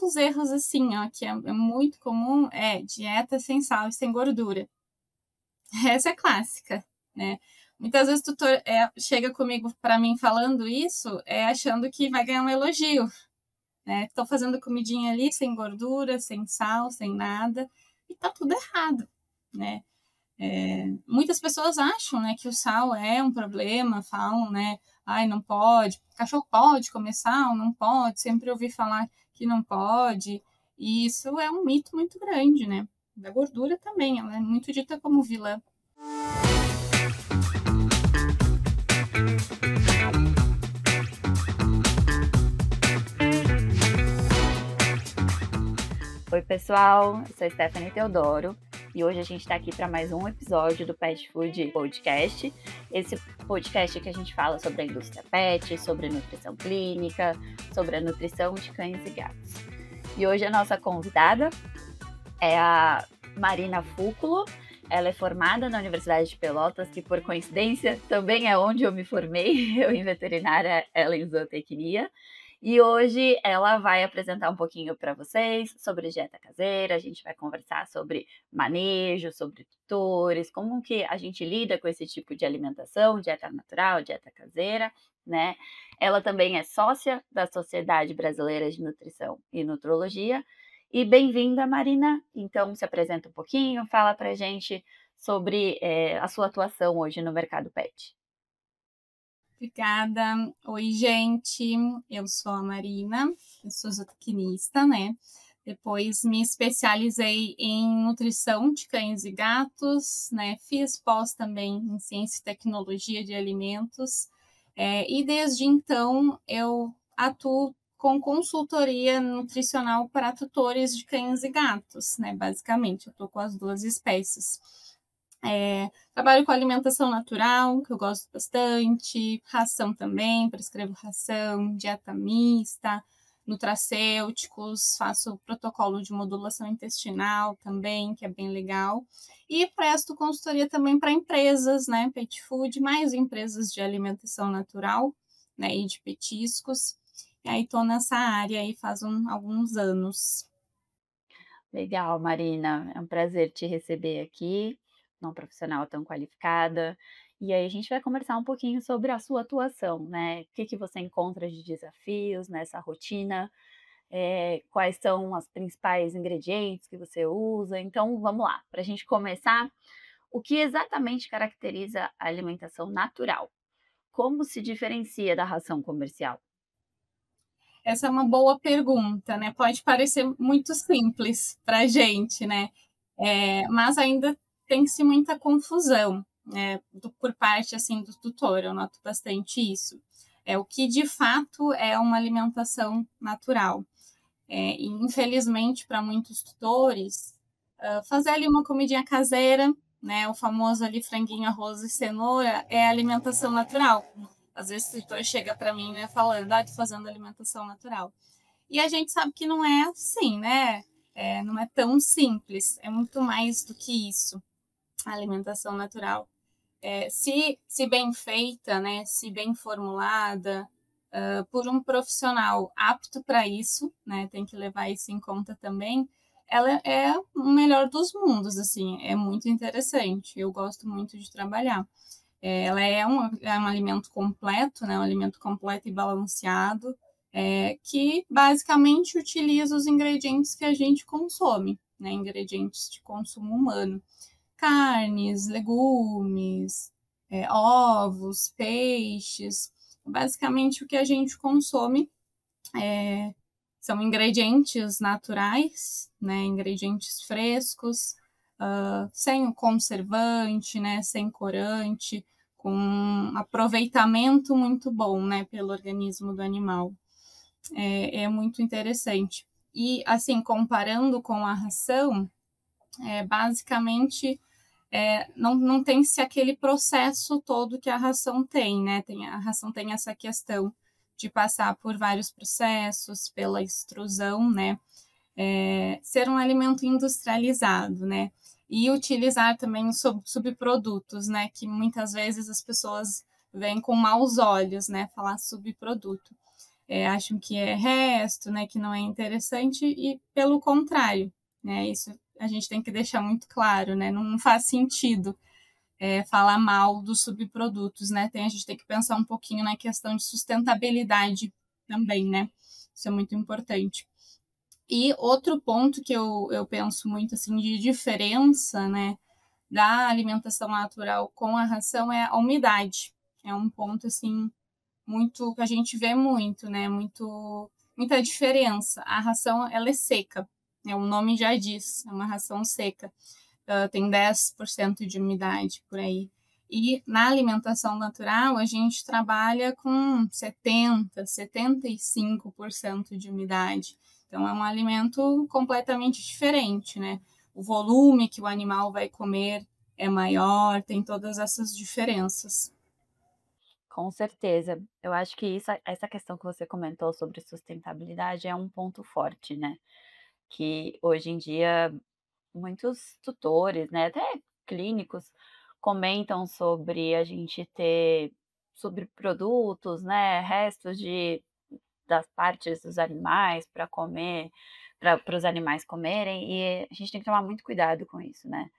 dos erros, assim, ó, que é muito comum, é dieta sem sal e sem gordura. Essa é clássica, né? Muitas vezes o tutor chega comigo para mim falando isso, achando que vai ganhar um elogio, né? Estou fazendo comidinha ali sem gordura, sem sal, sem nada, e tá tudo errado, né? Muitas pessoas acham, né, que o sal é um problema, falam, né, ai, não pode, cachorro pode comer sal, não pode, sempre ouvi falar que não pode, e isso é um mito muito grande, né? Da gordura também, ela é muito dita como vilã. Oi, pessoal, eu sou Stephanie Teodoro e hoje a gente está aqui para mais um episódio do Pet Food Podcast. Esse podcast que a gente fala sobre a indústria pet, sobre nutrição clínica, sobre a nutrição de cães e gatos. E hoje a nossa convidada é a Marina Fúculo. Ela é formada na Universidade de Pelotas, que por coincidência também é onde eu me formei, eu em veterinária, ela em zootecnia. E hoje ela vai apresentar um pouquinho para vocês sobre dieta caseira, a gente vai conversar sobre manejo, sobre tutores, como que a gente lida com esse tipo de alimentação, dieta natural, dieta caseira, né? Ela também é sócia da Sociedade Brasileira de Nutrição e Nutrologia. E bem-vinda, Marina. Então, se apresenta um pouquinho, fala pra gente sobre a sua atuação hoje no mercado pet. Obrigada. Oi, gente. Eu sou a Marina, eu sou zootecnista, né? Depois me especializei em nutrição de cães e gatos, né? Fiz pós também em ciência e tecnologia de alimentos. E desde então eu atuo com consultoria nutricional para tutores de cães e gatos, né? Basicamente, eu estou com as duas espécies. Trabalho com alimentação natural, que eu gosto bastante, ração também, prescrevo ração, dieta mista, nutracêuticos, faço protocolo de modulação intestinal também, que é bem legal. E presto consultoria também para empresas, né, pet food, mais empresas de alimentação natural, né, e de petiscos. E aí estou nessa área aí faz alguns anos. Legal, Marina. É um prazer te receber aqui, uma profissional tão qualificada. E aí a gente vai conversar um pouquinho sobre a sua atuação, né? O que você encontra de desafios nessa rotina, quais são os principais ingredientes que você usa. Então, vamos lá. Para a gente começar, o que exatamente caracteriza a alimentação natural? Como se diferencia da ração comercial? Essa é uma boa pergunta, né? Pode parecer muito simples para a gente, né? Mas ainda tem-se muita confusão, né? Por parte assim do tutor, eu noto bastante isso. O que de fato é uma alimentação natural. E infelizmente, para muitos tutores, fazer ali uma comidinha caseira, né? O famoso ali franguinho, arroz e cenoura é alimentação natural. Às vezes o tutor chega para mim, né, falando, tô fazendo alimentação natural. E a gente sabe que não é assim, né? Não é tão simples, é muito mais do que isso, a alimentação natural. Se bem feita, né, se bem formulada, por um profissional apto para isso, né, tem que levar isso em conta também, ela é o melhor dos mundos, assim, é muito interessante, eu gosto muito de trabalhar. Ela é um alimento completo, né, um alimento completo e balanceado, que basicamente utiliza os ingredientes que a gente consome, né, ingredientes de consumo humano. Carnes, legumes, ovos, peixes. Basicamente, o que a gente consome são ingredientes naturais, né, ingredientes frescos, sem o conservante, né, sem corante, com um aproveitamento muito bom, né, pelo organismo do animal. É muito interessante. E, assim, comparando com a ração, basicamente não tem-se aquele processo todo que a ração tem, né? A ração tem essa questão de passar por vários processos, pela extrusão, né? Ser um alimento industrializado, né? E utilizar também os subprodutos, né? Que muitas vezes as pessoas veem com maus olhos, né? Falar subproduto. acham que é resto, né, que não é interessante, e pelo contrário, né, isso a gente tem que deixar muito claro, né, não faz sentido falar mal dos subprodutos, né, a gente tem que pensar um pouquinho na questão de sustentabilidade também, né, isso é muito importante. E outro ponto que eu penso muito, assim, de diferença, né, da alimentação natural com a ração é a umidade. É um ponto, assim, muito que a gente vê muito, né? Muita diferença. A ração, ela é seca, né? O nome já diz, é uma ração seca. Tem 10% de umidade por aí. E na alimentação natural, a gente trabalha com 75% de umidade. Então, é um alimento completamente diferente, né? O volume que o animal vai comer é maior, tem todas essas diferenças. Com certeza. Eu acho que essa questão que você comentou sobre sustentabilidade é um ponto forte, né? Que hoje em dia muitos tutores, né, até clínicos, comentam sobre a gente ter sobre produtos, né, restos das partes dos animais para comer, para os animais comerem, e a gente tem que tomar muito cuidado com isso, né?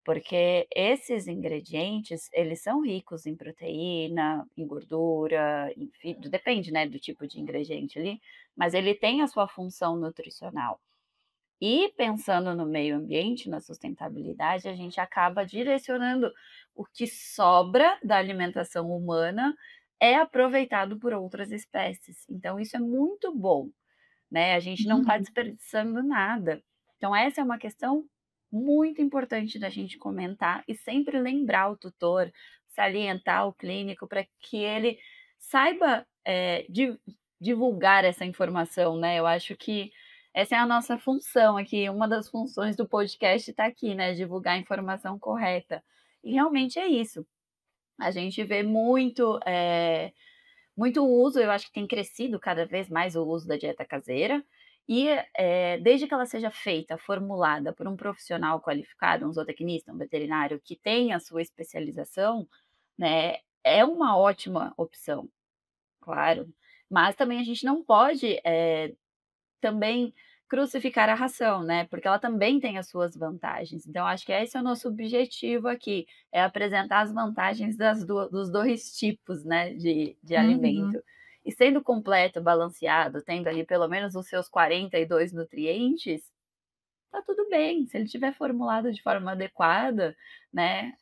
Porque esses ingredientes, eles são ricos em proteína, em gordura, enfim, depende, né, do tipo de ingrediente ali, mas ele tem a sua função nutricional. E pensando no meio ambiente, na sustentabilidade, a gente acaba direcionando o que sobra da alimentação humana é aproveitado por outras espécies. Então, isso é muito bom, né? A gente não está Uhum. desperdiçando nada. Então, essa é uma questão muito importante da gente comentar e sempre lembrar o tutor, salientar o clínico para que ele saiba divulgar essa informação, né? Eu acho que essa é a nossa função aqui, uma das funções do podcast está aqui, né? Divulgar a informação correta. E realmente é isso. A gente vê muito uso, eu acho que tem crescido cada vez mais o uso da dieta caseira. E desde que ela seja feita, formulada por um profissional qualificado, um zootecnista, um veterinário que tem a sua especialização, né, é uma ótima opção, claro. Mas também a gente não pode também crucificar a ração, né? Porque ela também tem as suas vantagens. Então, acho que esse é o nosso objetivo aqui, é apresentar as vantagens dos dois tipos, né, de Uhum. alimento. E sendo completo, balanceado, tendo ali pelo menos os seus 42 nutrientes, tá tudo bem. Se ele tiver formulado de forma adequada, né?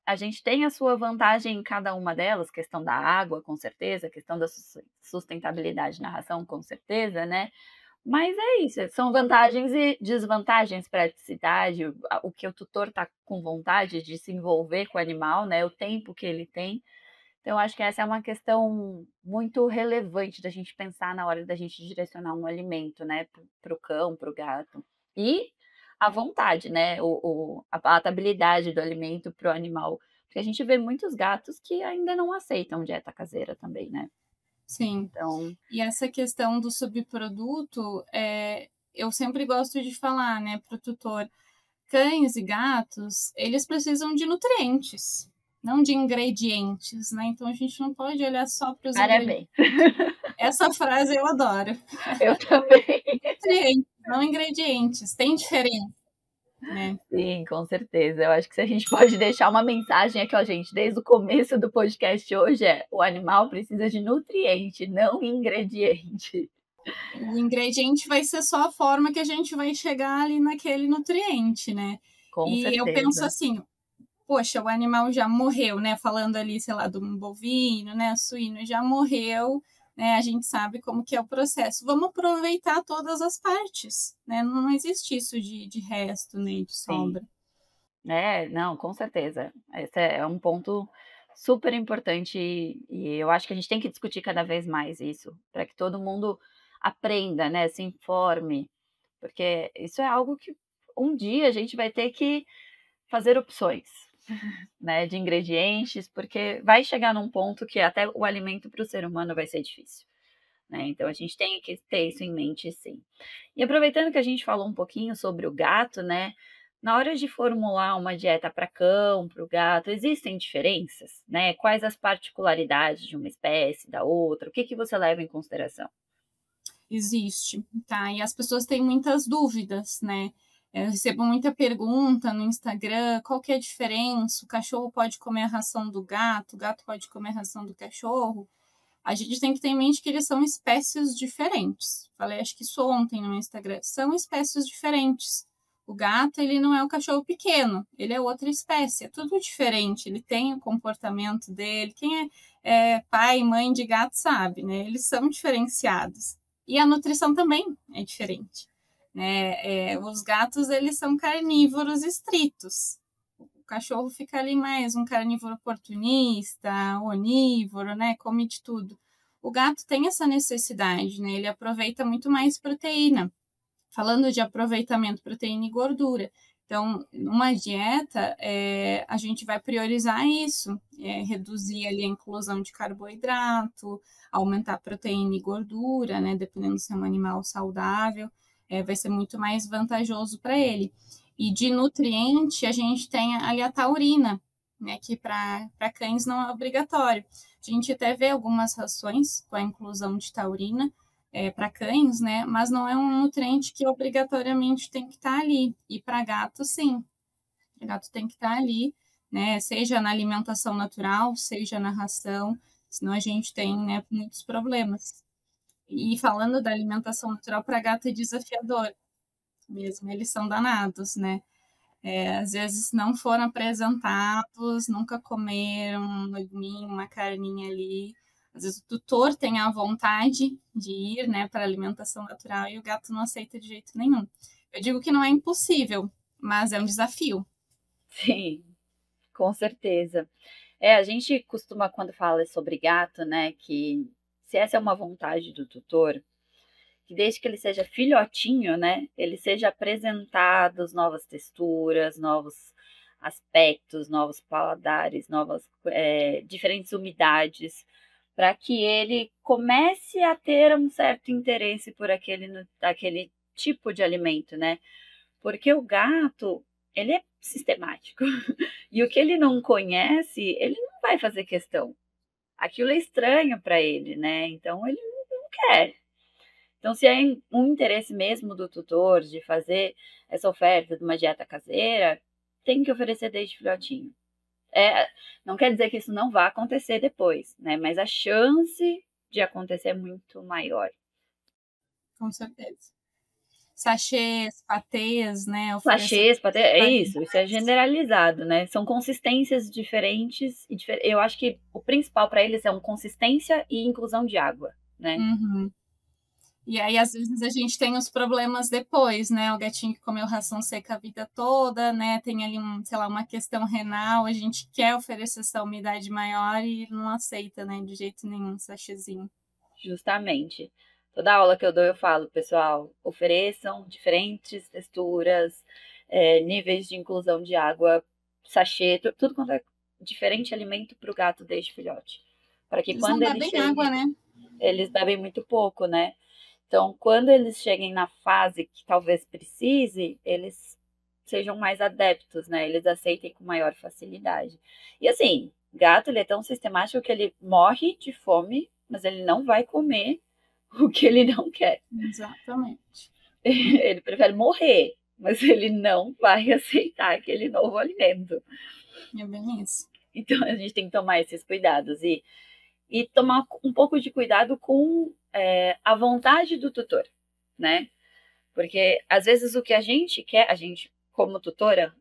A gente tem a sua vantagem em cada uma delas, questão da água, com certeza, questão da sustentabilidade na ração, com certeza, né? Mas é isso, são vantagens e desvantagens, praticidade, o que o tutor está com vontade de se envolver com o animal, né? O tempo que ele tem. Então, acho que essa é uma questão muito relevante da gente pensar na hora da gente direcionar um alimento, né? Para o cão, para o gato. E a vontade, né? A palatabilidade do alimento para o animal. Porque a gente vê muitos gatos que ainda não aceitam dieta caseira também, né? Sim. Então, E essa questão do subproduto, eu sempre gosto de falar, né, para o tutor, cães e gatos, eles precisam de nutrientes, não de ingredientes, né? Então a gente não pode olhar só para os ingredientes. parabéns. Essa frase eu adoro. Eu também. Nutrientes, não ingredientes, tem diferença, né? Sim, com certeza. Eu acho que se a gente pode deixar uma mensagem aqui, ó, gente, desde o começo do podcast hoje o animal precisa de nutriente, não ingrediente. O ingrediente vai ser só a forma que a gente vai chegar ali naquele nutriente, né? Com E eu penso certeza. assim, poxa, o animal já morreu, né? Falando ali, sei lá, de um bovino, né? Suíno já morreu, né? A gente sabe como que é o processo. Vamos aproveitar todas as partes, né? Não existe isso de resto nem de Sim. sobra. Não, com certeza. Esse é um ponto super importante e eu acho que a gente tem que discutir cada vez mais isso, para que todo mundo aprenda, né, se informe, porque isso é algo que um dia a gente vai ter que fazer opções, né, de ingredientes, porque vai chegar num ponto que até o alimento para o ser humano vai ser difícil, né? Então a gente tem que ter isso em mente, sim. E aproveitando que a gente falou um pouquinho sobre o gato, né? Na hora de formular uma dieta para cão, para o gato, existem diferenças, né? Quais as particularidades de uma espécie da outra? O que que você leva em consideração? existe, tá? E as pessoas têm muitas dúvidas, né? Eu recebo muita pergunta no Instagram, qual que é a diferença? O cachorro pode comer a ração do gato, o gato pode comer a ração do cachorro. A gente tem que ter em mente que eles são espécies diferentes. Falei, acho que isso ontem no meu Instagram. São espécies diferentes. O gato, ele não é um cachorro pequeno, ele é outra espécie, é tudo diferente. Ele tem o comportamento dele. Quem é pai e mãe de gato sabe, né? Eles são diferenciados. E a nutrição também é diferente. Né? Os gatos, eles são carnívoros estritos. O cachorro fica ali mais um carnívoro oportunista, onívoro, né? Come de tudo. O gato tem essa necessidade, né? Ele aproveita muito mais proteína. Falando de aproveitamento, proteína e gordura. Então, numa dieta, a gente vai priorizar isso, reduzir ali a inclusão de carboidrato, aumentar proteína e gordura, né? Dependendo se é um animal saudável, vai ser muito mais vantajoso para ele. E de nutriente, a gente tem ali a taurina, né? Que para cães não é obrigatório. A gente até vê algumas rações com a inclusão de taurina, para cães, né? Mas não é um nutriente que obrigatoriamente tem que estar ali. E para gato, sim. O gato tem que estar ali, né? Seja na alimentação natural, seja na ração, senão a gente tem, né, muitos problemas. E falando da alimentação natural, para gato é desafiador mesmo, eles são danados, né? Às vezes não foram apresentados, nunca comeram um leguminho, uma carninha ali. Às vezes o tutor tem a vontade de ir, né, para a alimentação natural e o gato não aceita de jeito nenhum. Eu digo que não é impossível, mas é um desafio. Sim, com certeza. A gente costuma, quando fala sobre gato, né, que se essa é uma vontade do tutor, que desde que ele seja filhotinho, né, ele seja apresentado novas texturas, novos aspectos, novos paladares, novas diferentes umidades, para que ele comece a ter um certo interesse por aquele tipo de alimento, né? Porque o gato, ele é sistemático. E o que ele não conhece, ele não vai fazer questão. Aquilo é estranho para ele, né? Então ele não quer. Então, se é um interesse mesmo do tutor de fazer essa oferta de uma dieta caseira, tem que oferecer desde filhotinho. Não quer dizer que isso não vá acontecer depois, né? Mas a chance de acontecer é muito maior. Com certeza. Sachês, patês, né? Sachês, isso é generalizado, né? São consistências diferentes. Eu acho que o principal para eles é consistência e inclusão de água, né? Uhum. E aí, às vezes, a gente tem os problemas depois, né? O gatinho que comeu ração seca a vida toda, né? Tem ali, sei lá, uma questão renal, a gente quer oferecer essa umidade maior e não aceita, né? De jeito nenhum, sachêzinho. Justamente. Toda aula que eu dou, eu falo, pessoal, ofereçam diferentes texturas, níveis de inclusão de água, sachê, tudo quanto é diferente alimento para o gato desde filhote. Para que Eles quando não eles bebem cheguem, água, né? eles bebem muito pouco, né? Então, quando eles cheguem na fase que talvez precise, eles sejam mais adeptos, né? Eles aceitem com maior facilidade. E assim, gato, ele é tão sistemático que ele morre de fome, mas ele não vai comer o que ele não quer. Exatamente. Ele prefere morrer, mas ele não vai aceitar aquele novo alimento. É bem isso. Então, a gente tem que tomar esses cuidados e tomar um pouco de cuidado com a vontade do tutor, né? Porque às vezes o que a gente quer, a gente como tutora,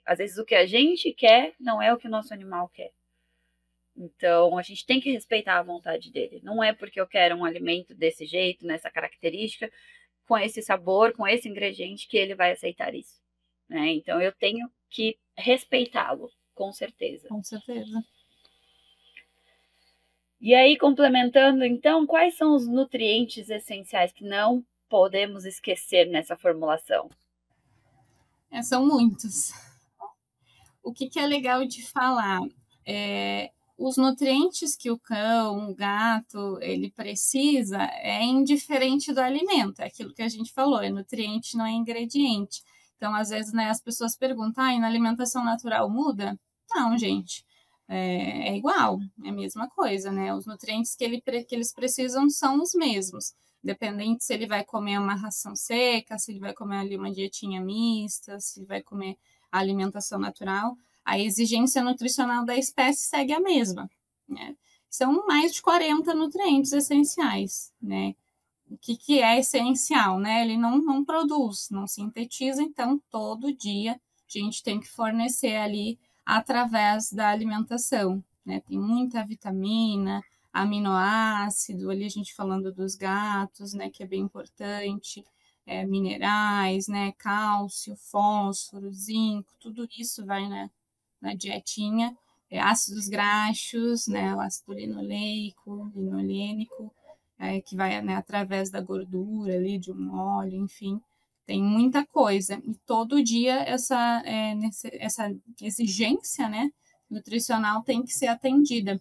às vezes o que a gente quer não é o que o nosso animal quer. Então a gente tem que respeitar a vontade dele. Não é porque eu quero um alimento desse jeito, nessa característica, com esse sabor, com esse ingrediente, que ele vai aceitar isso, né? Então eu tenho que respeitá-lo, com certeza. Com certeza. E aí, complementando, então, quais são os nutrientes essenciais que não podemos esquecer nessa formulação? São muitos. O que é legal de falar? Os nutrientes que o cão, o gato, ele precisa é indiferente do alimento. É aquilo que a gente falou, é nutriente, não é ingrediente. Então, às vezes, né, as pessoas perguntam, na alimentação natural muda? Não, gente. É igual, é a mesma coisa, né? Os nutrientes que eles precisam são os mesmos. Dependente se ele vai comer uma ração seca, se ele vai comer ali uma dietinha mista, se ele vai comer a alimentação natural, a exigência nutricional da espécie segue a mesma, né? São mais de 40 nutrientes essenciais, né? O que é essencial, né? Ele não produz, não sintetiza, então todo dia a gente tem que fornecer ali através da alimentação, né? Tem muita vitamina, aminoácido, ali a gente falando dos gatos, né? Que é bem importante, minerais, né? Cálcio, fósforo, zinco, tudo isso vai na dietinha. Ácidos graxos, né? O ácido linoleico, linolênico, que vai, né, através da gordura ali, de um óleo, enfim, tem muita coisa. E todo dia essa exigência, né, nutricional tem que ser atendida.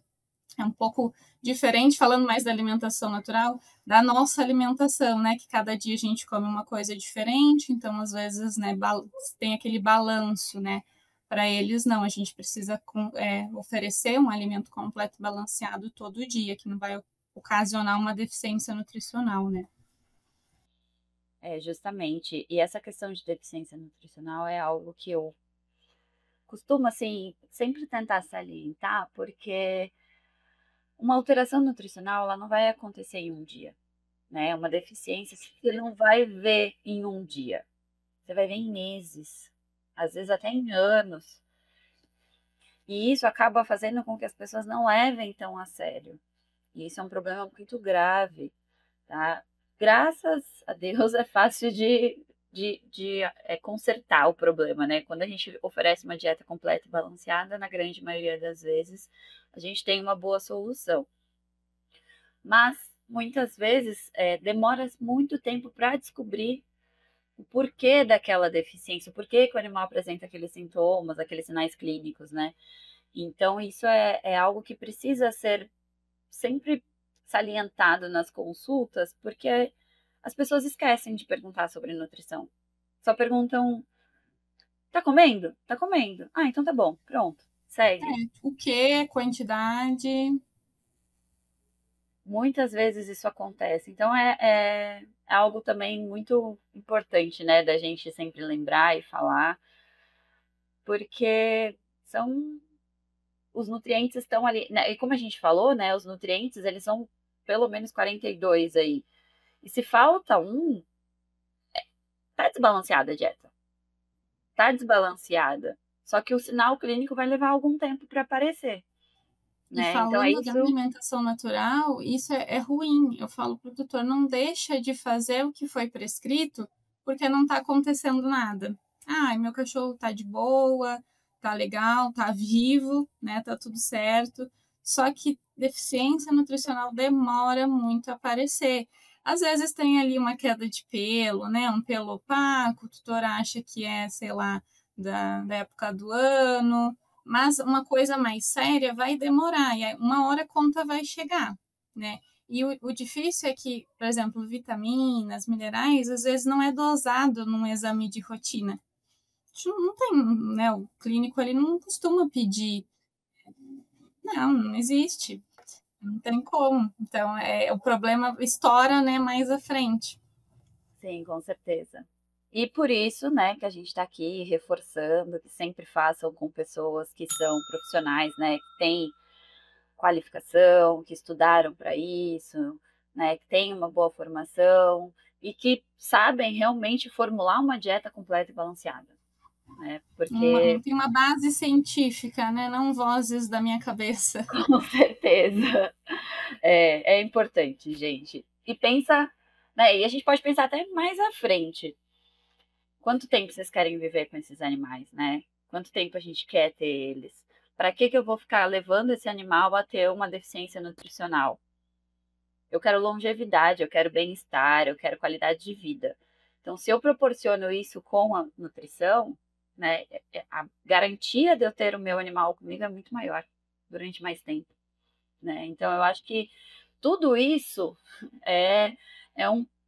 É um pouco diferente, falando mais da alimentação natural, da nossa alimentação, né, que cada dia a gente come uma coisa diferente, então às vezes, né, tem aquele balanço, né, para eles não, a gente precisa oferecer um alimento completo e balanceado todo dia, que não vai ocasionar uma deficiência nutricional, né? Justamente. E essa questão de deficiência nutricional é algo que eu costumo, assim, sempre tentar salientar, porque uma alteração nutricional, ela não vai acontecer em um dia, né? Uma deficiência você não vai ver em um dia. Você vai ver em meses, às vezes até em anos. E isso acaba fazendo com que as pessoas não levem tão a sério. E isso é um problema muito grave, tá? Graças a Deus é fácil de consertar o problema, né? Quando a gente oferece uma dieta completa e balanceada, na grande maioria das vezes, a gente tem uma boa solução. Mas, muitas vezes, demora muito tempo para descobrir o porquê daquela deficiência, o porquê que o animal apresenta aqueles sintomas, aqueles sinais clínicos, né? Então, isso é algo que precisa ser sempre salientado nas consultas, porque as pessoas esquecem de perguntar sobre nutrição. Só perguntam: tá comendo? Tá comendo. Ah, então tá bom, pronto, segue. O que, quantidade. Muitas vezes isso acontece. Então é algo também muito importante, né, da gente sempre lembrar e falar, porque são os nutrientes estão ali, né? E como a gente falou, né, os nutrientes, eles são pelo menos 42 aí. E se falta um, tá desbalanceada a dieta. Tá desbalanceada. Só que o sinal clínico vai levar algum tempo para aparecer, E né? Então é falando da isso. alimentação natural, isso é ruim. Eu falo para o tutor, não deixa de fazer o que foi prescrito, porque não está acontecendo nada. Ah, meu cachorro está de boa, tá legal, tá vivo, né? Tá tudo certo. Só que deficiência nutricional demora muito a aparecer. Às vezes tem ali uma queda de pelo, né? Um pelo opaco, o tutor acha que é, sei lá, da época do ano, mas uma coisa mais séria vai demorar, e uma hora a conta vai chegar, né? E o difícil é que, por exemplo, vitaminas, minerais, às vezes não é dosado num exame de rotina. A gente não tem, né? O clínico ali não costuma pedir. Não existe. Não tem como. Então, o problema estoura, né, mais à frente. Sim, com certeza. E por isso, né, que a gente está aqui reforçando que sempre façam com pessoas que são profissionais, né, que têm qualificação, que estudaram para isso, né, que têm uma boa formação e que sabem realmente formular uma dieta completa e balanceada, né? Porque Tem uma base científica, né? Não vozes da minha cabeça. com certeza é importante, gente. E pensa, né? E a gente pode pensar até mais à frente. Quanto tempo vocês querem viver com esses animais, né? Quanto tempo a gente quer ter eles? Para que eu vou ficar levando esse animal a ter uma deficiência nutricional? Eu quero longevidade, eu quero bem-estar, eu quero qualidade de vida. Então, se eu proporciono isso com a nutrição, né, a garantia de eu ter o meu animal comigo é muito maior durante mais tempo, né? Então, eu acho que tudo isso é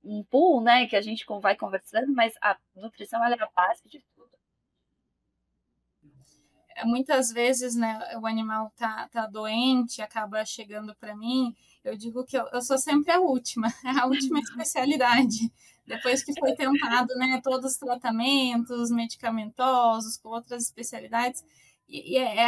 um pool, né, que a gente vai conversando, mas a nutrição ela é a base de tudo. muitas vezes, né, o animal tá doente, acaba chegando para mim, eu digo que eu sou sempre a última, a última especialidade. Depois que foi tentado, né, todos os tratamentos medicamentosos com outras especialidades,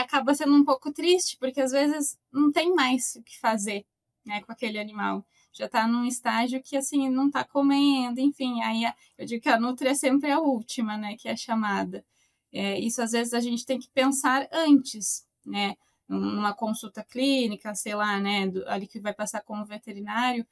acaba sendo um pouco triste, porque às vezes não tem mais o que fazer, né, com aquele animal. Já está num estágio que, assim, não está comendo, enfim, aí eu digo que a nutri é sempre a última, né, que é chamada. Isso às vezes a gente tem que pensar antes, né? Numa consulta clínica, sei lá, né? Ali que vai passar com o veterinário,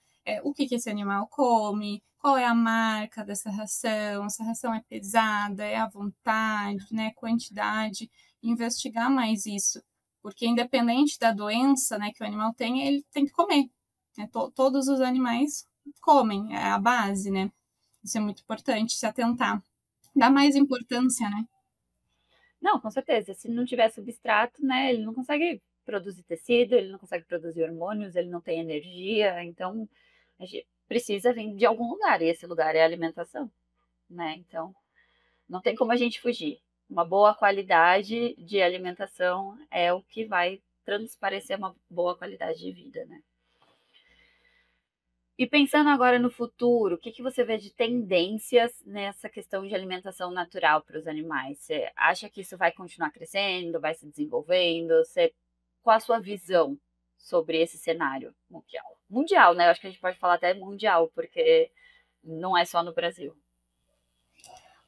o que esse animal come, qual é a marca dessa ração, se a ração é pesada, é à vontade, né? Quantidade, investigar mais isso, porque independente da doença, né, que o animal tem, ele tem que comer. Né? Todos os animais comem, é a base, né? Isso é muito importante se atentar. Dá mais importância, né? Não, com certeza. Se não tiver substrato, né, ele não consegue produzir tecido, ele não consegue produzir hormônios, ele não tem energia. Então, a gente precisa vir de algum lugar, e esse lugar é a alimentação, né? Então, não tem como a gente fugir. Uma boa qualidade de alimentação é o que vai transparecer uma boa qualidade de vida, né? E pensando agora no futuro, o que que você vê de tendências nessa questão de alimentação natural para os animais? Você acha que isso vai continuar crescendo, vai se desenvolvendo? Qual a sua visão sobre esse cenário mundial? Mundial, né? Eu acho que a gente pode falar até mundial, porque não é só no Brasil.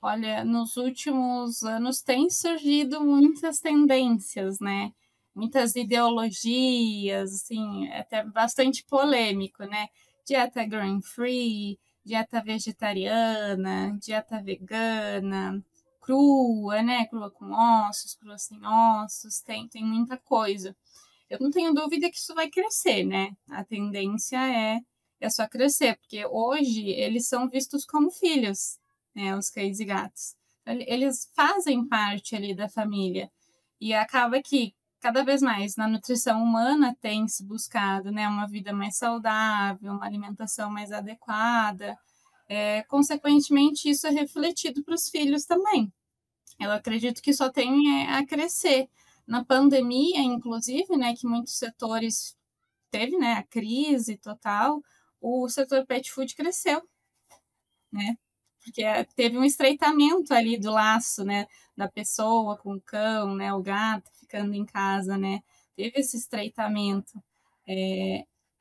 Olha, nos últimos anos tem surgido muitas tendências, né? Muitas ideologias, assim, é até bastante polêmico, né? Dieta grain-free, dieta vegetariana, dieta vegana, crua, né? Crua com ossos, crua sem ossos, tem muita coisa. Eu não tenho dúvida que isso vai crescer, né? A tendência é só crescer, porque hoje eles são vistos como filhos, né? Os cães e gatos. Eles fazem parte ali da família. E acaba que cada vez mais na nutrição humana tem se buscado, né, uma vida mais saudável, uma alimentação mais adequada. Consequentemente, isso é refletido para os filhos também. Eu acredito que só tem a crescer. Na pandemia, inclusive, né, que muitos setores teve, né, a crise total, o setor pet food cresceu, né? Porque teve um estreitamento ali do laço, né, da pessoa com o cão, né, o gato ficando em casa, né? Teve esse estreitamento.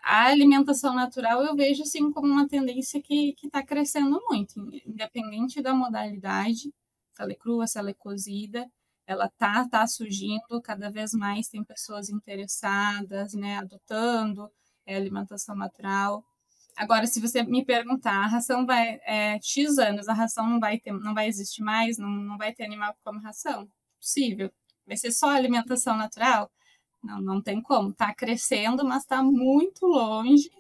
A alimentação natural eu vejo assim como uma tendência que está crescendo muito, independente da modalidade, se ela é crua, se ela é cozida, ela tá surgindo cada vez mais, tem pessoas interessadas, né, adotando alimentação natural. Agora, se você me perguntar, a ração vai X anos, a ração não vai existir mais, não vai ter animal que come ração? Possível. Vai ser só alimentação natural? Não tem como. Está crescendo, mas está muito longe,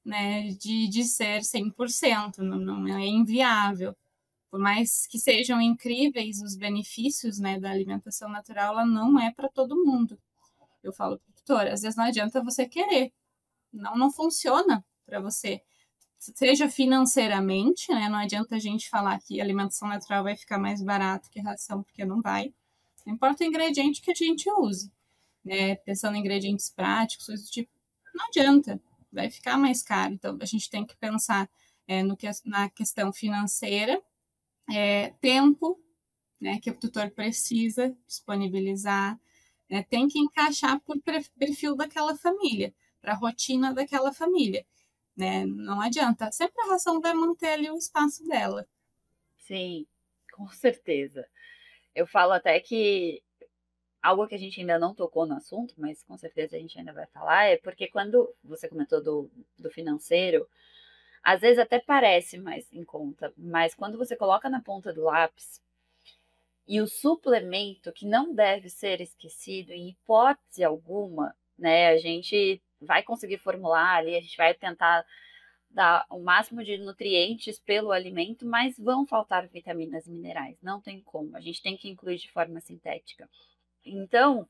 né, de ser 100%. Não é inviável. Por mais que sejam incríveis os benefícios, né, da alimentação natural, ela não é para todo mundo. Eu falo para o tutor, às vezes não adianta você querer. Não funciona para você. Seja financeiramente, né? Não adianta a gente falar que a alimentação natural vai ficar mais barato que a ração, porque não vai. Não importa o ingrediente que a gente use, né? Pensando em ingredientes práticos, coisas do tipo, não adianta, vai ficar mais caro. Então, a gente tem que pensar na questão financeira, tempo, né, que o tutor precisa disponibilizar, né, tem que encaixar por perfil daquela família, para a rotina daquela família. Né? Não adianta, sempre a ração vai manter ali o espaço dela. Sim, com certeza. Eu falo até que algo que a gente ainda não tocou no assunto, mas com certeza a gente ainda vai falar, é porque quando você comentou do financeiro, às vezes até parece mais em conta, mas quando você coloca na ponta do lápis, e o suplemento que não deve ser esquecido em hipótese alguma, né? A gente vai conseguir formular ali, a gente vai tentar dar o máximo de nutrientes pelo alimento, mas vão faltar vitaminas e minerais, não tem como. A gente tem que incluir de forma sintética. Então,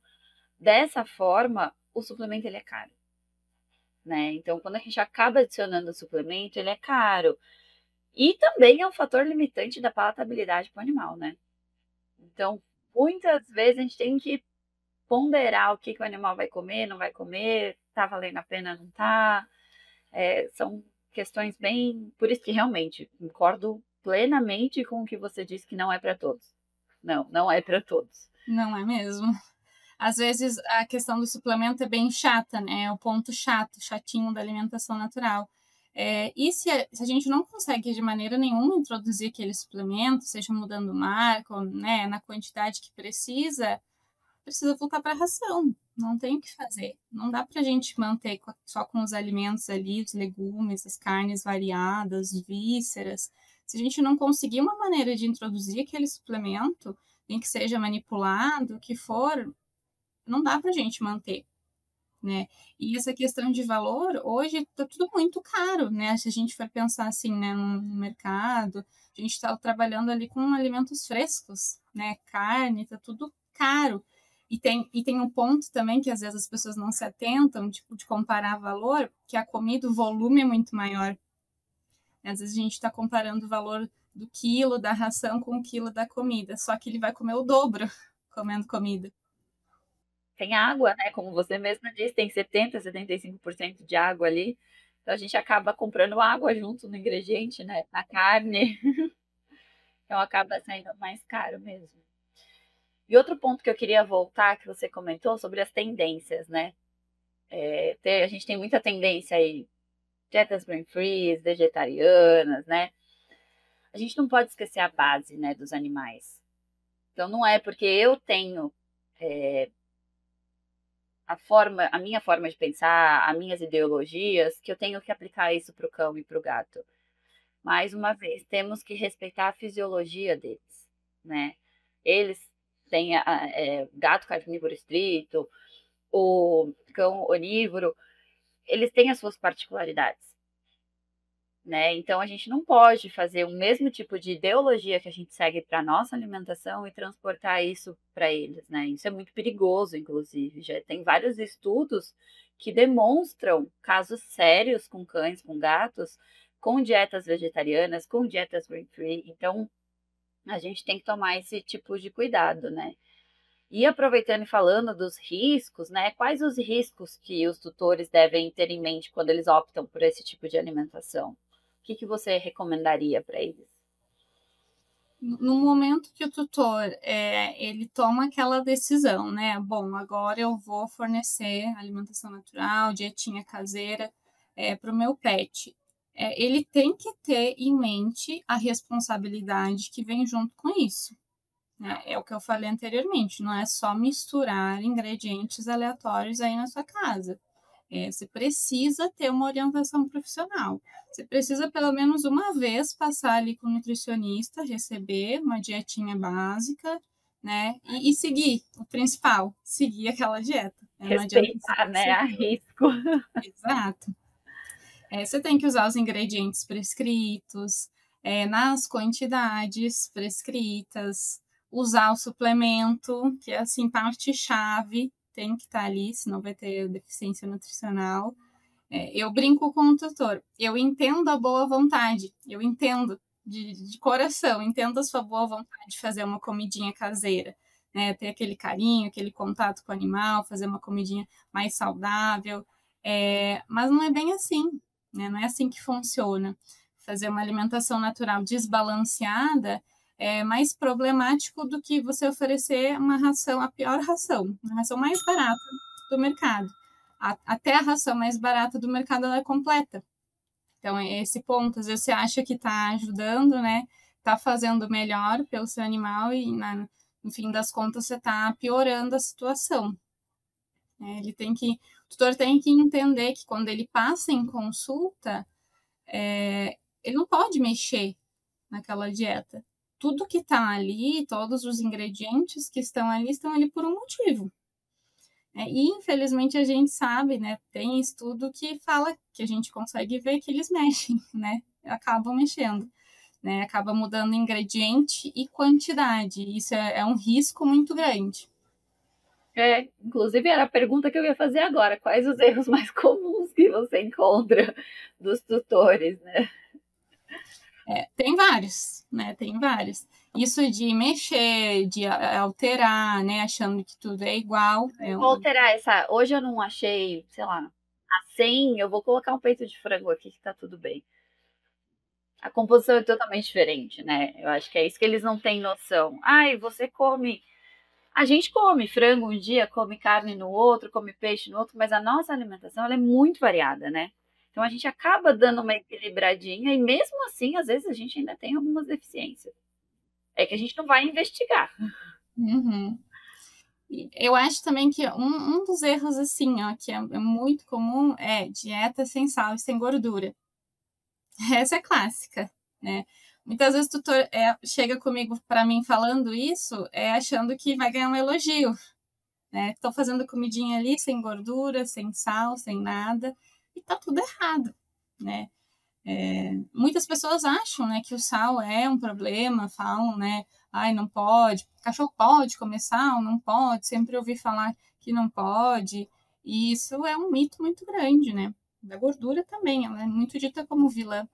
dessa forma, o suplemento ele é caro, né? Então, quando a gente acaba adicionando o suplemento, ele é caro. E também é um fator limitante da palatabilidade para o animal, né? Então, muitas vezes a gente tem que ponderar o que o animal vai comer, não vai comer, tá valendo a pena, não tá. São questões bem... Por isso que realmente concordo plenamente com o que você disse, que não é para todos. Não, não é para todos. Não é mesmo? Às vezes a questão do suplemento é bem chata, né? É o ponto chato, chatinho da alimentação natural. E se a gente não consegue de maneira nenhuma introduzir aquele suplemento, seja mudando marca, ou, né, na quantidade que precisa voltar para a ração. Não tem o que fazer. Não dá para a gente manter só com os alimentos ali, os legumes, as carnes variadas, vísceras. Se a gente não conseguir uma maneira de introduzir aquele suplemento, nem que seja manipulado, o que for, não dá para a gente manter, né? E essa questão de valor, hoje está tudo muito caro, né? Se a gente for pensar assim, né, no mercado, a gente está trabalhando ali com alimentos frescos, né? Carne, está tudo caro. E tem um ponto também que às vezes as pessoas não se atentam, tipo, de comparar valor, que a comida, o volume é muito maior. Às vezes a gente está comparando o valor do quilo da ração com o quilo da comida, só que ele vai comer o dobro comendo comida. Tem água, né? Como você mesma disse, tem 70, 75% de água ali. Então a gente acaba comprando água junto no ingrediente, né? Na carne. Então acaba saindo mais caro mesmo. E outro ponto que eu queria voltar, que você comentou sobre as tendências, né? A gente tem muita tendência aí, dietas grain-free, vegetarianas, né? A gente não pode esquecer a base, né, dos animais. Então não é porque eu tenho a minha forma de pensar, as minhas ideologias, que eu tenho que aplicar isso para o cão e para o gato. Mais uma vez, temos que respeitar a fisiologia deles, né? Eles têm gato carnívoro estrito, o cão onívoro, eles têm as suas particularidades, né? Então a gente não pode fazer o mesmo tipo de ideologia que a gente segue para nossa alimentação e transportar isso para eles, né? Isso é muito perigoso, inclusive. Já tem vários estudos que demonstram casos sérios com cães, com gatos, com dietas vegetarianas, com dietas grain-free. Então a gente tem que tomar esse tipo de cuidado, né? E aproveitando e falando dos riscos, né? Quais os riscos que os tutores devem ter em mente quando eles optam por esse tipo de alimentação? O que você recomendaria para eles? No momento que o tutor ele toma aquela decisão, né? Bom, agora eu vou fornecer alimentação natural, dietinha caseira para o meu pet. Ele tem que ter em mente a responsabilidade que vem junto com isso, né? É o que eu falei anteriormente, não é só misturar ingredientes aleatórios aí na sua casa. Você precisa ter uma orientação profissional. Você precisa, pelo menos uma vez, passar ali com o nutricionista, receber uma dietinha básica, né? E seguir o principal, seguir aquela dieta. Não adianta Respeitar, né? A risco. Exato. Você tem que usar os ingredientes prescritos, nas quantidades prescritas, usar o suplemento, que é assim, parte-chave, tem que estar ali, senão vai ter deficiência nutricional. Eu brinco com o tutor, eu entendo a boa vontade, eu entendo de coração, entendo a sua boa vontade de fazer uma comidinha caseira, né? Ter aquele carinho, aquele contato com o animal, fazer uma comidinha mais saudável, mas não é bem assim, né? Não é assim que funciona. Fazer uma alimentação natural desbalanceada é mais problemático do que você oferecer uma ração, a pior ração, a ração mais barata do mercado. Até a ração mais barata do mercado ela é completa. Então, é esse ponto, às vezes você acha que está ajudando, né? Está fazendo melhor pelo seu animal e, no fim das contas, você está piorando a situação. O tutor tem que entender que quando ele passa em consulta, ele não pode mexer naquela dieta. Tudo que está ali, todos os ingredientes que estão ali por um motivo. E infelizmente a gente sabe, né? Tem estudo que fala que a gente consegue ver que eles mexem, né? Acabam mexendo, né? Acaba mudando ingrediente e quantidade. Isso é um risco muito grande. Inclusive era a pergunta que eu ia fazer agora. Quais os erros mais comuns que você encontra dos tutores, né? Tem vários, né? Tem vários. Isso de mexer, de alterar, né, achando que tudo é igual. Vou alterar essa. Hoje eu não achei, sei lá, a 100, eu vou colocar um peito de frango aqui que tá tudo bem. A composição é totalmente diferente, né? Eu acho que é isso que eles não têm noção. Ai, você come. A gente come frango um dia, come carne no outro, come peixe no outro, mas a nossa alimentação ela é muito variada, né? Então a gente acaba dando uma equilibradinha e mesmo assim, às vezes a gente ainda tem algumas deficiências. É que a gente não vai investigar. Uhum. Eu acho também que um dos erros, assim, ó, que é muito comum é dieta sem sal e sem gordura. Essa é clássica, né? Muitas vezes o tutor chega comigo para mim falando isso, achando que vai ganhar um elogio, né? Estou fazendo comidinha ali sem gordura, sem sal, sem nada, e tá tudo errado, né? Muitas pessoas acham, né, que o sal é um problema, falam, né, ai, não pode, cachorro pode comer sal, não pode, sempre ouvi falar que não pode, e isso é um mito muito grande, né? Da gordura também, ela é muito dita como vilã.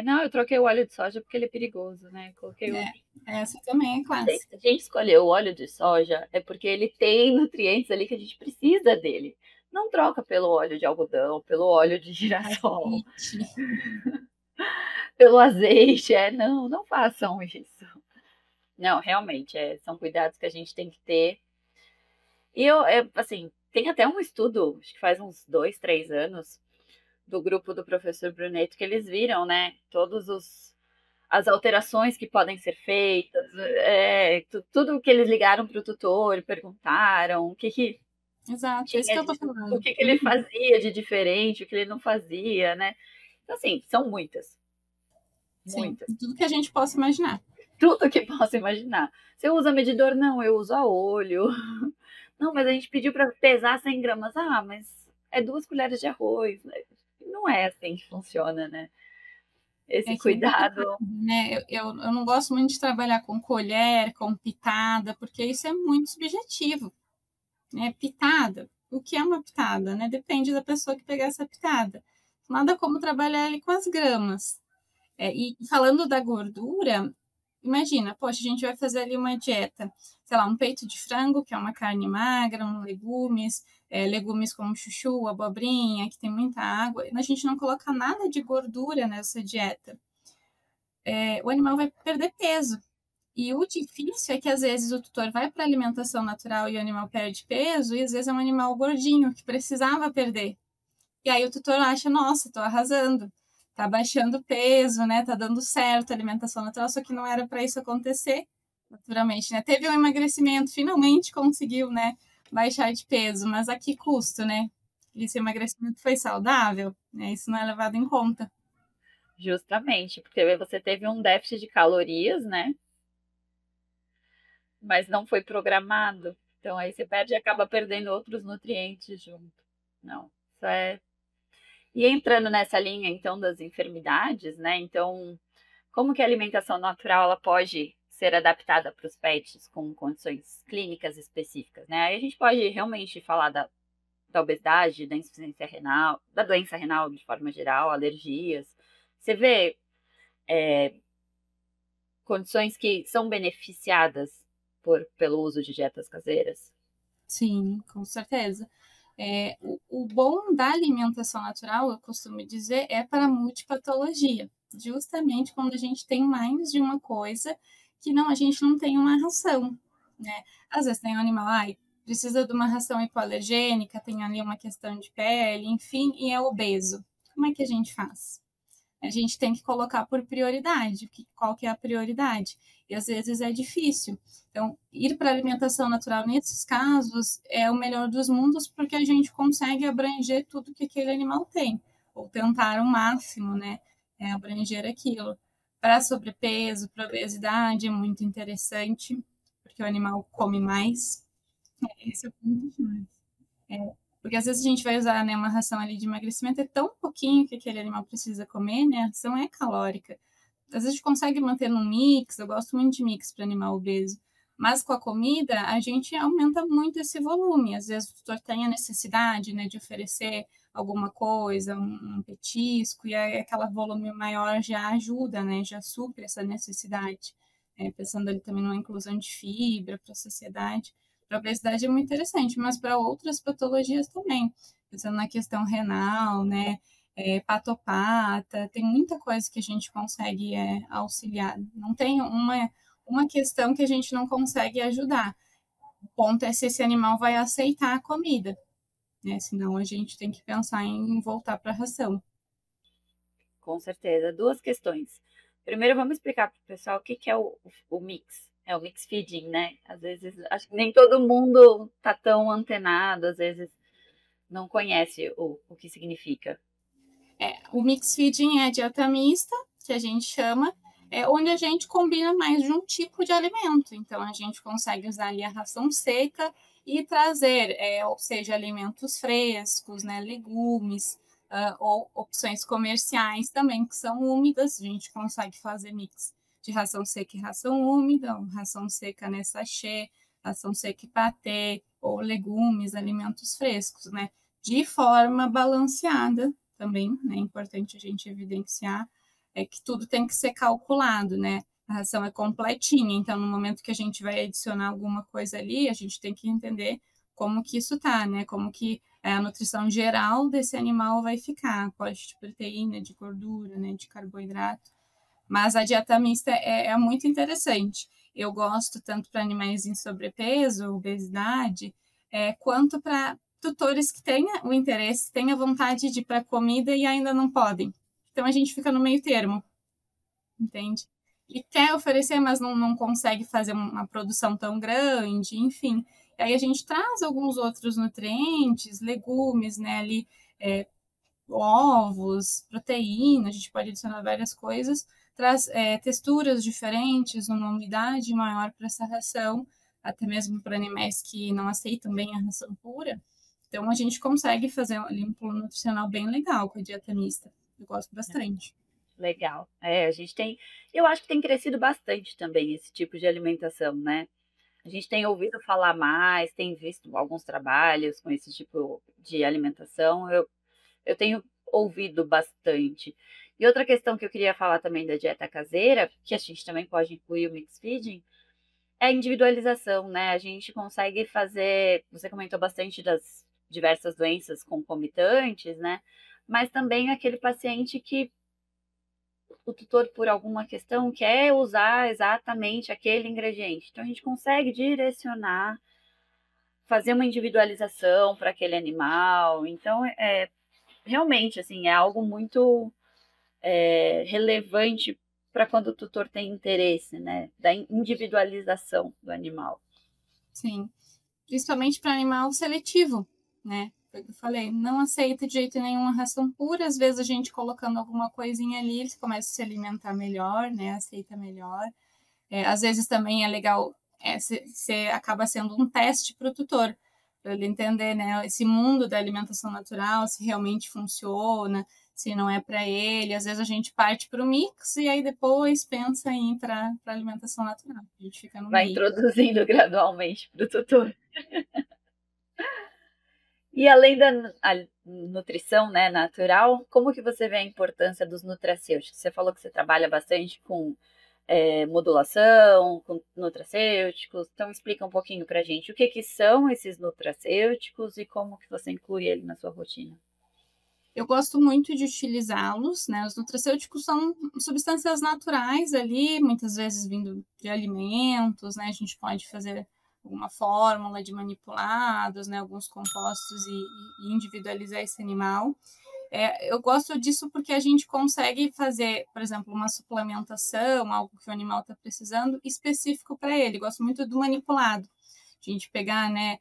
Não, eu troquei o óleo de soja porque ele é perigoso, né? Coloquei É, outro. essa também é Se clássica. a gente escolheu o óleo de soja, é porque ele tem nutrientes ali que a gente precisa dele. Não troca pelo óleo de algodão, pelo óleo de girassol, Azeite. pelo azeite. Não façam isso. Não, realmente, são cuidados que a gente tem que ter. E assim, tem até um estudo, acho que faz uns 2, 3 anos, do grupo do professor Bruneto, que eles viram, né, as alterações que podem ser feitas, tudo que eles ligaram para o tutor, perguntaram o que Exato, é isso que tinha, eu tô o falando. que ele fazia de diferente, o que ele não fazia, né? Então, assim, são muitas, Sim, muitas. tudo que a gente possa imaginar. Tudo que possa imaginar. Você usa medidor? Não, eu uso a olho. Não, mas a gente pediu para pesar 100 gramas. Ah, mas é 2 colheres de arroz. Não é assim que funciona, né? Esse É que nem pitada, cuidado. né? Eu não gosto muito de trabalhar com colher, com pitada, porque isso é muito subjetivo, né? Pitada. O que é uma pitada, né? Depende da pessoa que pegar essa pitada. Nada como trabalhar ali com as gramas. E falando da gordura, imagina, poxa, a gente vai fazer ali uma dieta, sei lá, um peito de frango, que é uma carne magra, legumes, legumes como chuchu, abobrinha, que tem muita água, a gente não coloca nada de gordura nessa dieta. O animal vai perder peso. E o difícil é que às vezes o tutor vai para a alimentação natural e o animal perde peso, e às vezes é um animal gordinho que precisava perder. E aí o tutor acha, nossa, tô arrasando, tá baixando peso, né? Tá dando certo a alimentação natural, só que não era para isso acontecer naturalmente, né? Teve um emagrecimento, finalmente conseguiu, né, baixar de peso, mas a que custo, né? Esse emagrecimento foi saudável, né? Isso não é levado em conta. Justamente, porque você teve um déficit de calorias, né? Mas não foi programado. Então aí você perde e acaba perdendo outros nutrientes junto. Não, isso é. E entrando nessa linha, então, das enfermidades, né? Então, como que a alimentação natural ela pode ser adaptada para os pets com condições clínicas específicas, né? Aí a gente pode realmente falar da obesidade, da insuficiência renal, da doença renal de forma geral, alergias. Você vê condições que são beneficiadas pelo uso de dietas caseiras? Sim, com certeza. O bom da alimentação natural, eu costumo dizer, é para multipatologia. Justamente quando a gente tem mais de uma coisa que não, a gente não tem uma ração, né? Às vezes tem um animal, ai, precisa de uma ração hipoalergênica, tem ali uma questão de pele, enfim, e é obeso. Como é que a gente faz? A gente tem que colocar por prioridade, qual que é a prioridade. E às vezes é difícil. Então, ir para a alimentação natural nesses casos é o melhor dos mundos, porque a gente consegue abranger tudo que aquele animal tem, ou tentar o máximo, né? Abranger aquilo. Para sobrepeso, para obesidade, é muito interessante, porque o animal come mais. Esse é o ponto. Porque às vezes a gente vai usar, né, uma ração ali de emagrecimento, é tão pouquinho que aquele animal precisa comer, né? A ração é calórica. Às vezes a gente consegue manter num mix, eu gosto muito de mix para animal obeso. Mas com a comida, a gente aumenta muito esse volume. Às vezes o tutor tem a necessidade, né, de oferecer alguma coisa, um petisco, e aí aquele volume maior já ajuda, né, já supre essa necessidade. pensando ali também numa inclusão de fibra para a sociedade. Para a obesidade é muito interessante, mas para outras patologias também, pensando na questão renal, né, hepatopata, tem muita coisa que a gente consegue auxiliar. Não tem uma questão que a gente não consegue ajudar. O ponto é se esse animal vai aceitar a comida, né? Senão a gente tem que pensar em voltar para a ração. Com certeza. Duas questões. Primeiro, vamos explicar para o pessoal o que que é o mix. É o mix feeding, né? Às vezes, acho que nem todo mundo tá tão antenado, às vezes não conhece o que significa. O mix feeding é a dieta mista, que a gente chama, onde a gente combina mais de um tipo de alimento. Então, a gente consegue usar ali a ração seca e trazer, ou seja, alimentos frescos, né, legumes, ou opções comerciais também, que são úmidas. A gente consegue fazer mix de ração seca e ração úmida, ou ração seca, né, sachê, ração seca e patê, ou legumes, alimentos frescos, né, de forma balanceada também, né? É importante a gente evidenciar que tudo tem que ser calculado, né? A ração é completinha, então no momento que a gente vai adicionar alguma coisa ali, a gente tem que entender como que isso tá, né? Como que a nutrição geral desse animal vai ficar, aporte de proteína, de gordura, né? De carboidrato. Mas a dieta mista é muito interessante. Eu gosto tanto para animais em sobrepeso, obesidade, quanto para tutores que tenham o interesse, tenham a vontade de ir para a comida e ainda não podem. Então a gente fica no meio termo, entende? E quer oferecer, mas não consegue fazer uma produção tão grande, enfim. E aí a gente traz alguns outros nutrientes, legumes, né, ali, ovos, proteína, a gente pode adicionar várias coisas, traz texturas diferentes, uma umidade maior para essa ração, até mesmo para animais que não aceitam bem a ração pura. Então, a gente consegue fazer um plano nutricional bem legal com a dieta mista. Eu gosto bastante. Legal. A gente tem, eu acho que tem crescido bastante também esse tipo de alimentação, né? A gente tem ouvido falar mais, tem visto alguns trabalhos com esse tipo de alimentação. Eu tenho ouvido bastante. E outra questão que eu queria falar também da dieta caseira, que a gente também pode incluir o mix feeding, é a individualização, né? A gente consegue fazer, você comentou bastante das diversas doenças concomitantes, né? Mas também aquele paciente que o tutor, por alguma questão, quer usar exatamente aquele ingrediente. Então, a gente consegue direcionar, fazer uma individualização para aquele animal. Então, realmente, assim, é algo muito relevante para quando o tutor tem interesse, né? Da individualização do animal. Sim. Principalmente para animal seletivo, né? Foi o que eu falei, não aceita de jeito nenhum a ração pura. Às vezes a gente colocando alguma coisinha ali, ele começa a se alimentar melhor, né? Aceita melhor. Às vezes também é legal, você acaba sendo um teste para o tutor, para ele entender, né, esse mundo da alimentação natural, se realmente funciona, se não é para ele. Às vezes a gente parte para o mix e aí depois pensa em ir para a alimentação natural. A gente fica no Vai meio. introduzindo gradualmente para o tutor. E além da nutrição, né, natural, como que você vê a importância dos nutracêuticos? Você falou que você trabalha bastante com modulação, com nutracêuticos. Então explica um pouquinho para a gente o que são esses nutracêuticos e como que você inclui ele na sua rotina. Eu gosto muito de utilizá-los, né? Os nutracêuticos são substâncias naturais ali, muitas vezes vindo de alimentos, né? A gente pode fazer alguma fórmula de manipulados, né? Alguns compostos e individualizar esse animal. Eu gosto disso porque a gente consegue fazer, por exemplo, uma suplementação, algo que o animal está precisando, específico para ele. Gosto muito do manipulado. A gente pegar, né,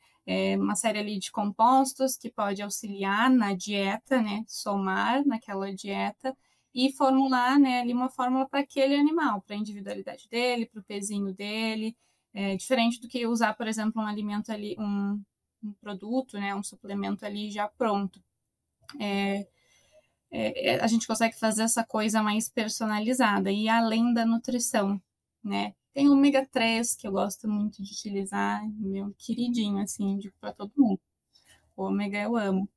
uma série ali de compostos que pode auxiliar na dieta, né, somar naquela dieta e formular, né, ali uma fórmula para aquele animal, para a individualidade dele, para o pezinho dele, diferente do que usar, por exemplo, um alimento ali, um produto, né, um suplemento ali já pronto. A gente consegue fazer essa coisa mais personalizada e além da nutrição, né? Tem o ômega 3 que eu gosto muito de utilizar, meu queridinho, assim, digo para todo mundo. O ômega eu amo.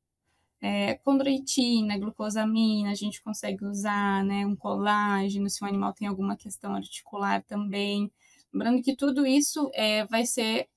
Condroitina, glucosamina, a gente consegue usar, né? Um colágeno, se o animal tem alguma questão articular também. Lembrando que tudo isso vai ser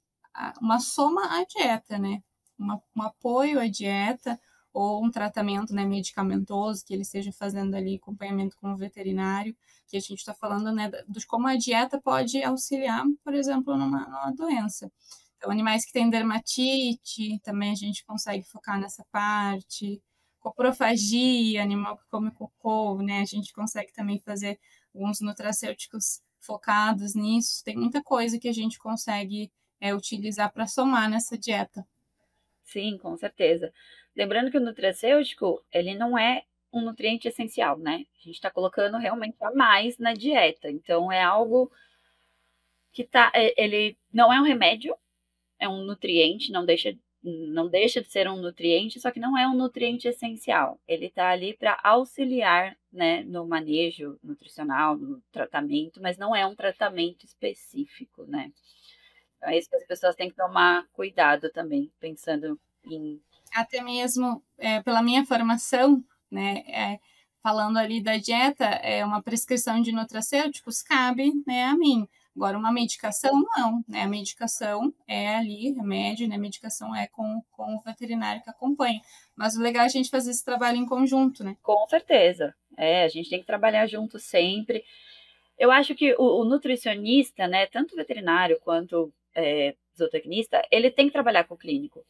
uma soma à dieta, né? Um apoio à dieta ou um tratamento, né, medicamentoso que ele esteja fazendo ali acompanhamento com o veterinário, que a gente está falando, né, de como a dieta pode auxiliar, por exemplo, numa doença. Então, animais que têm dermatite, também a gente consegue focar nessa parte. Coprofagia, animal que come cocô, né? A gente consegue também fazer alguns nutracêuticos focados nisso. Tem muita coisa que a gente consegue utilizar para somar nessa dieta. Sim, com certeza. Lembrando que o nutracêutico, ele não é um nutriente essencial, né? A gente está colocando realmente a mais na dieta. Então, é algo que ele não é um remédio, é um nutriente, não deixa de ser um nutriente, só que não é um nutriente essencial. Ele está ali para auxiliar, né, no manejo nutricional, no tratamento, mas não é um tratamento específico, né? Então, é isso que as pessoas têm que tomar cuidado também, pensando em... Até mesmo pela minha formação, né, falando ali da dieta, uma prescrição de nutracêuticos cabe, né, a mim. Agora, uma medicação, não, né? A medicação é ali, remédio, né? A medicação é com o veterinário que acompanha. Mas o legal é a gente fazer esse trabalho em conjunto, né? Com certeza. A gente tem que trabalhar junto sempre. Eu acho que o nutricionista, né, tanto veterinário quanto zootecnista, ele tem que trabalhar com o clínico.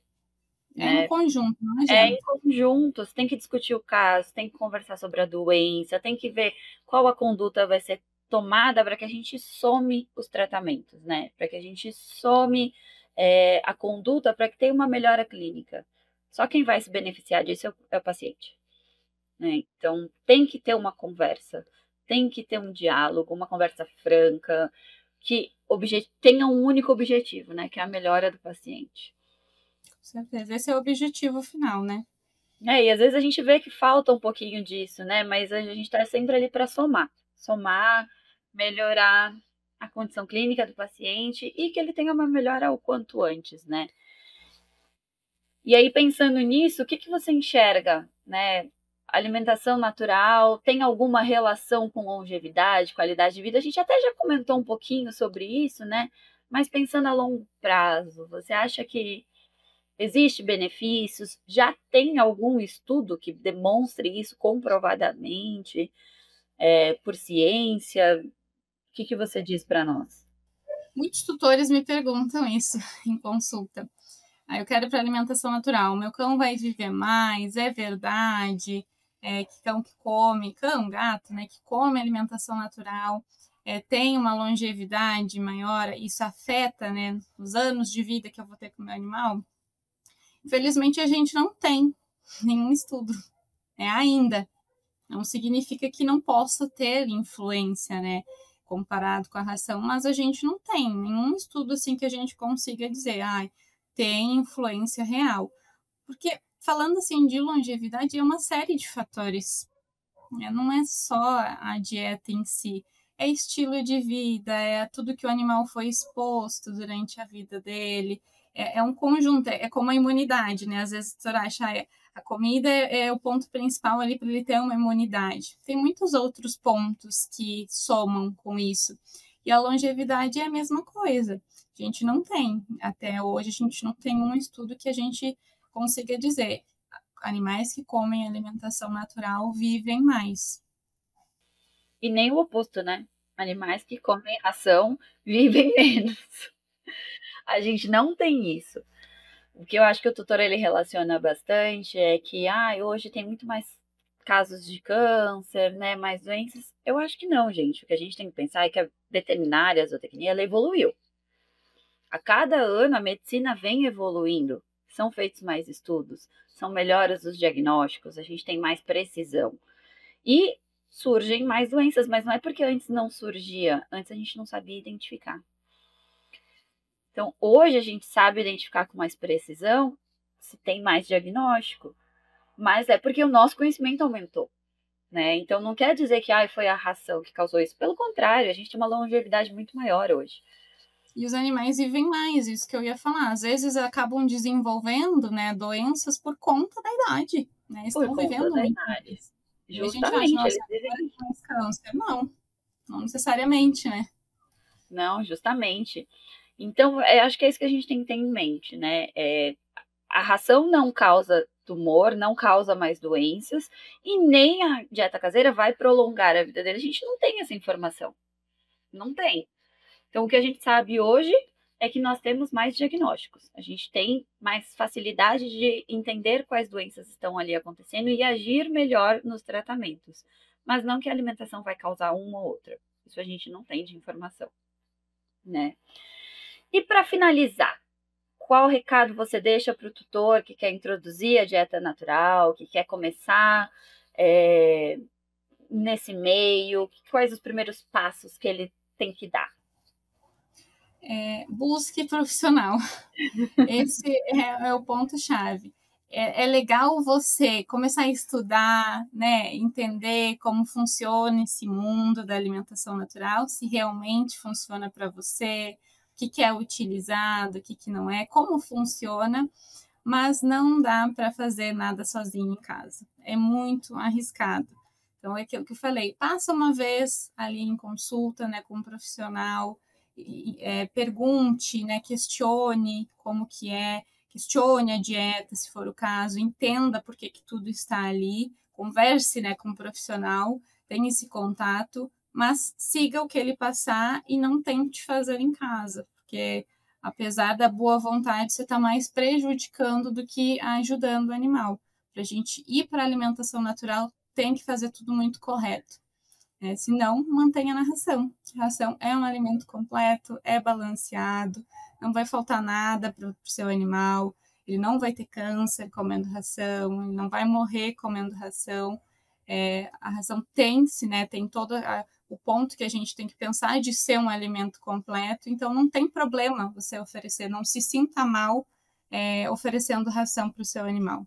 Em conjunto, não Em adianta. conjunto, você tem que discutir o caso, tem que conversar sobre a doença, tem que ver qual a conduta vai ser tomada para que a gente some os tratamentos, né? Para que a gente some a conduta para que tenha uma melhora clínica. Só quem vai se beneficiar disso é o paciente, né? Então, tem que ter uma conversa, tem que ter um diálogo, uma conversa franca, que tenha um único objetivo, né? Que é a melhora do paciente. Com certeza. Esse é o objetivo final, né? E às vezes a gente vê que falta um pouquinho disso, né? Mas a gente está sempre ali para somar, melhorar a condição clínica do paciente e que ele tenha uma melhora o quanto antes, né? E aí, pensando nisso, o que você enxerga, né? Alimentação natural tem alguma relação com longevidade, qualidade de vida? A gente até já comentou um pouquinho sobre isso, né? Mas pensando a longo prazo, você acha que existe benefícios? Já tem algum estudo que demonstre isso comprovadamente, por ciência? O que você diz para nós? Muitos tutores me perguntam isso em consulta. Aí eu quero para alimentação natural. Meu cão vai viver mais? É verdade? Que cão que come, cão, gato, né? Que come alimentação natural, tem uma longevidade maior. Isso afeta, né? Os anos de vida que eu vou ter com o meu animal. Infelizmente a gente não tem nenhum estudo, ainda. Não significa que não possa ter influência, né? Comparado com a ração, mas a gente não tem nenhum estudo assim que a gente consiga dizer, tem influência real. Porque falando assim de longevidade, é uma série de fatores. Não é só a dieta em si, é estilo de vida, é tudo que o animal foi exposto durante a vida dele. É um conjunto, é como a imunidade, né? Às vezes você acha, a comida é o ponto principal ali para ele ter uma imunidade. Tem muitos outros pontos que somam com isso. E a longevidade é a mesma coisa. A gente não tem, até hoje, a gente não tem um estudo que a gente consiga dizer animais que comem alimentação natural vivem mais. E nem o oposto, né? Animais que comem ração vivem menos. A gente não tem isso. O que eu acho que o tutor ele relaciona bastante é que hoje tem muito mais casos de câncer, né, mais doenças. Eu acho que não, gente. O que a gente tem que pensar é que a veterinária, a zootecnia, ela evoluiu. A cada ano a medicina vem evoluindo. São feitos mais estudos, são melhores os diagnósticos, a gente tem mais precisão. E surgem mais doenças, mas não é porque antes não surgia, antes a gente não sabia identificar. Então, hoje a gente sabe identificar com mais precisão se tem mais diagnóstico, mas é porque o nosso conhecimento aumentou, né? Então, não quer dizer que foi a ração que causou isso. Pelo contrário, a gente tem uma longevidade muito maior hoje. E os animais vivem mais, isso que eu ia falar. Às vezes acabam desenvolvendo, né, doenças por conta da idade, né? Por Estão conta vivendo da muito idade. mais. E a gente acha, Justamente, nossa, eles agora vivem. tem mais câncer. Não, não necessariamente, né? Não, justamente. Então, acho que é isso que a gente tem que ter em mente, né? A ração não causa tumor, não causa mais doenças, e nem a dieta caseira vai prolongar a vida dele. A gente não tem essa informação. Não tem. Então, o que a gente sabe hoje é que nós temos mais diagnósticos. A gente tem mais facilidade de entender quais doenças estão ali acontecendo e agir melhor nos tratamentos. Mas não que a alimentação vai causar uma ou outra. Isso a gente não tem de informação, né? E para finalizar, qual recado você deixa para o tutor que quer introduzir a dieta natural, que quer começar nesse meio? Quais os primeiros passos que ele tem que dar? Busque profissional. Esse é o ponto-chave. É legal você começar a estudar, né, entender como funciona esse mundo da alimentação natural, se realmente funciona para você, o que é utilizado, o que não é, como funciona, mas não dá para fazer nada sozinho em casa. É muito arriscado. Então, é aquilo que eu falei, passa uma vez ali em consulta, né, com um profissional, pergunte, né, questione como que é, questione a dieta, se for o caso, entenda por que tudo está ali, converse, né, com um profissional, tenha esse contato, mas siga o que ele passar e não tente fazer em casa, porque apesar da boa vontade, você está mais prejudicando do que ajudando o animal. Para a gente ir para a alimentação natural, tem que fazer tudo muito correto. Senão, mantenha na ração. A ração é um alimento completo, é balanceado, não vai faltar nada para o seu animal, ele não vai ter câncer comendo ração, ele não vai morrer comendo ração. A ração tem-se, né, tem todo o ponto que a gente tem que pensar de ser um alimento completo, então não tem problema você oferecer, não se sinta mal oferecendo ração para o seu animal.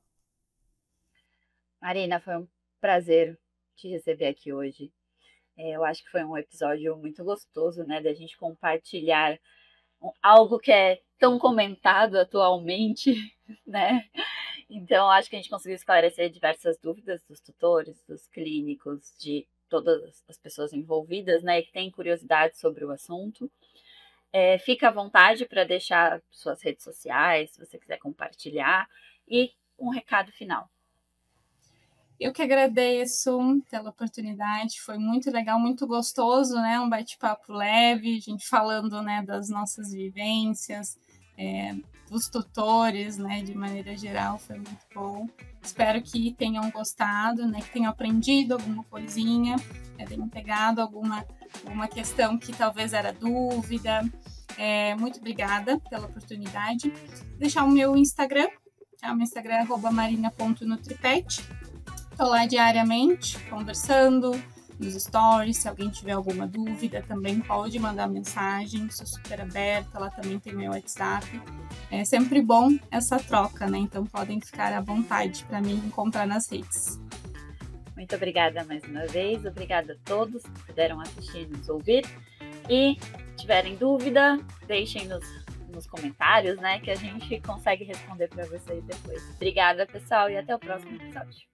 Marina, foi um prazer te receber aqui hoje. Eu acho que foi um episódio muito gostoso, né, da gente compartilhar algo que é tão comentado atualmente, né? Então, acho que a gente conseguiu esclarecer diversas dúvidas dos tutores, dos clínicos, de todas as pessoas envolvidas, né, que têm curiosidade sobre o assunto. Fica à vontade para deixar suas redes sociais, se você quiser compartilhar, e um recado final. Eu que agradeço pela oportunidade, foi muito legal, muito gostoso, né? Um bate-papo leve, a gente falando, né, das nossas vivências, dos tutores, né, de maneira geral, foi muito bom. Espero que tenham gostado, né, que tenham aprendido alguma coisinha, tenham pegado alguma questão que talvez era dúvida. Muito obrigada pela oportunidade. Vou deixar o meu Instagram, o meu Instagram é @marina.nutripet. Estou lá diariamente, conversando nos stories. Se alguém tiver alguma dúvida, também pode mandar mensagem. Sou super aberta, lá também tem meu WhatsApp. É sempre bom essa troca, né? Então podem ficar à vontade para me encontrar nas redes. Muito obrigada mais uma vez. Obrigada a todos que puderam assistir e nos ouvir. E se tiverem dúvida, deixem nos comentários, né? Que a gente consegue responder para vocês depois. Obrigada, pessoal, e até o próximo episódio.